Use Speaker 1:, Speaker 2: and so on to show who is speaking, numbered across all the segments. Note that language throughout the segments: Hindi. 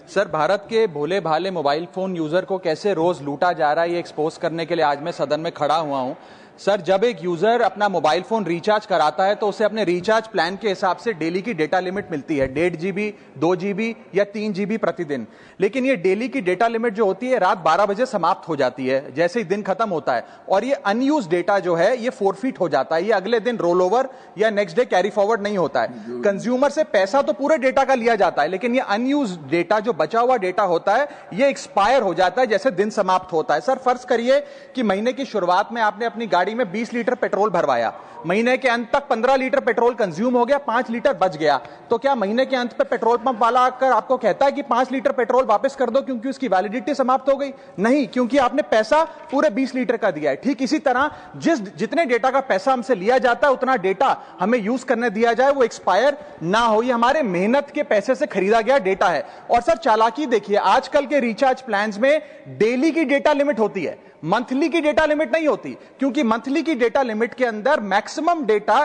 Speaker 1: सर, भारत के भोले भाले मोबाइल फोन यूजर को कैसे रोज लूटा जा रहा है, ये एक्सपोज करने के लिए आज मैं सदन में खड़ा हुआ हूं। सर, जब एक यूजर अपना मोबाइल फोन रिचार्ज कराता है तो उसे अपने रिचार्ज प्लान के हिसाब से डेली की डेटा लिमिट मिलती है, 1.5 GB, 2 GB या 3 GB प्रतिदिन। लेकिन ये डेली की डेटा लिमिट जो होती है रात 12 बजे समाप्त हो जाती है, जैसे ही दिन खत्म होता है, और ये अनयूज डेटा जो है ये फोरफिट हो जाता है, ये अगले दिन रोल ओवर या नेक्स्ट डे कैरी फॉरवर्ड नहीं होता है। कंज्यूमर से पैसा तो पूरे डेटा का लिया जाता है, लेकिन ये अनयूज डेटा, जो बचा हुआ डेटा होता है, ये एक्सपायर हो जाता है जैसे दिन समाप्त होता है। सर, फर्ज करिए कि महीने की शुरुआत में आपने अपनी गाड़ी में 20 लीटर पेट्रोल भरवाया, महीने के अंत तक 15 लीटर पेट्रोल कंज्यूम हो गया, 5 लीटर बच गया, तो क्या महीने के अंत पे पेट्रोल पंप वाला आकर आपको कहता है कि 5 लीटर पेट्रोल वापस कर दो क्योंकि उसकी वैलिडिटी समाप्त हो गई? नहीं, क्योंकि आपने पैसा पूरे 20 लीटर का दिया है। ठीक इसी तरह जितने डेटा का पैसा हमसे लिया जाता है उतना डेटा हमें यूज करने दिया जाए, वो एक्सपायर ना हो। ये हमारे मेहनत के पैसे से खरीदा गया डेटा है। और सर, चालाकी देखिए, आजकल के रिचार्ज प्लान्स में डेली की डेटा लिमिट होती है, मंथली की डेटा लिमिट नहीं होती, क्योंकि मंथली की डेटा लिमिट के अंदर मैक्सिमम डेटा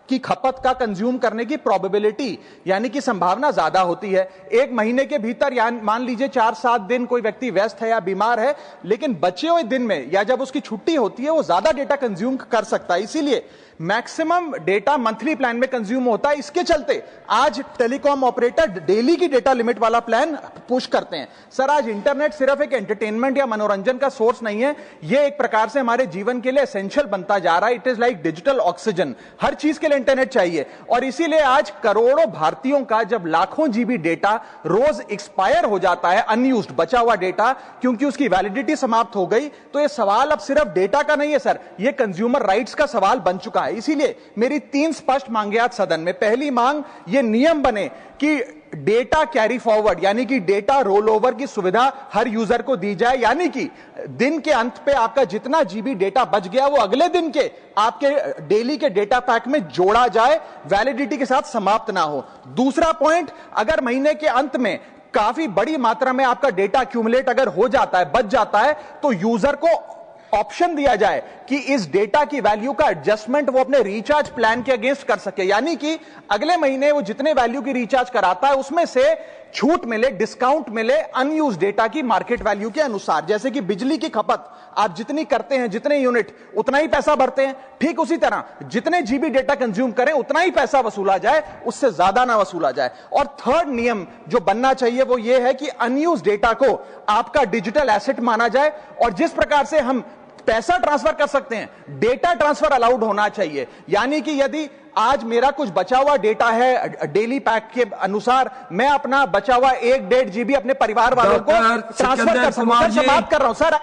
Speaker 1: की खपत का कंज्यूम करने की प्रोबेबिलिटी यानी कि संभावना ज्यादा होती है। एक महीने के भीतर या मान लीजिए 4-7 दिन कोई व्यक्ति व्यस्त है या बीमार है, लेकिन बचे हुए दिन में या जब उसकी छुट्टी होती है वो ज्यादा डेटा कंज्यूम कर सकता है। इसीलिए मैक्सिमम डेटा मंथली प्लान में कंज्यूम होता है। इसके चलते आज टेलीकॉम ऑपरेटर डेली की डेटा लिमिट वाला प्लान पुश करते हैं। सर, आज इंटरनेट सिर्फ एक एंटरटेनमेंट या मनोरंजन का सोर्स नहीं है, यह एक प्रकार से हमारे जीवन के लिए एसेंशियल बनता जा रहा है। It is like digital oxygen, हर चीज के लिए इंटरनेट चाहिए। और इसीलिए आज करोड़ों भारतीयों का जब लाखों जीबी डेटा रोज एक्सपायर हो जाता है, अनयूज्ड बचा हुआ डेटा, क्योंकि उसकी वैलिडिटी समाप्त हो गई, तो यह सवाल अब सिर्फ डेटा का नहीं है सर, यह कंज्यूमर राइट्स का सवाल बन चुका है। इसीलिए मेरी 3 स्पष्ट मांगे आज सदन में। पहली मांग, ये नियम बने कि डेटा कैरी फॉरवर्ड यानी कि डेटा रोल ओवर की सुविधा हर यूजर को दी जाए, यानी कि दिन के अंत पे आपका जितना जीबी डेटा बच गया वो अगले दिन के आपके डेली के डेटा पैक में जोड़ा जाए, वैलिडिटी के साथ समाप्त ना हो। दूसरा पॉइंट, अगर महीने के अंत में काफी बड़ी मात्रा में आपका डेटा एक्यूमुलेट अगर हो जाता है, बच जाता है, तो यूजर को ऑप्शन दिया जाए कि इस डेटा की वैल्यू का एडजस्टमेंट वो अपने रिचार्ज प्लान के अगेंस्ट कर सके, यानी कि अगले महीने वो जितने वैल्यू की रिचार्ज कराता है उसमें से छूट मिले, डिस्काउंट मिले अनयूज डेटा की मार्केट वैल्यू के अनुसार। जैसे कि बिजली की खपत आप जितनी करते हैं, जितने यूनिट, उतना ही पैसा भरते हैं, ठीक उसी तरह जितने जीबी डेटा कंज्यूम करें उतना ही पैसा वसूला जाए, उससे ज्यादा ना वसूला जाए। और थर्ड नियम जो बनना चाहिए वो ये है कि अनयूज डेटा को आपका डिजिटल एसेट माना जाए, और जिस प्रकार से हम पैसा ट्रांसफर कर सकते हैं, डेटा ट्रांसफर अलाउड होना चाहिए। यानी कि यदि आज मेरा कुछ बचा हुआ डेटा है डेली पैक के अनुसार, मैं अपना बचा हुआ 1-1.5 GB अपने परिवार वालों को ट्रांसफर कर सकूं। सर, बात कर रहा हूं सर।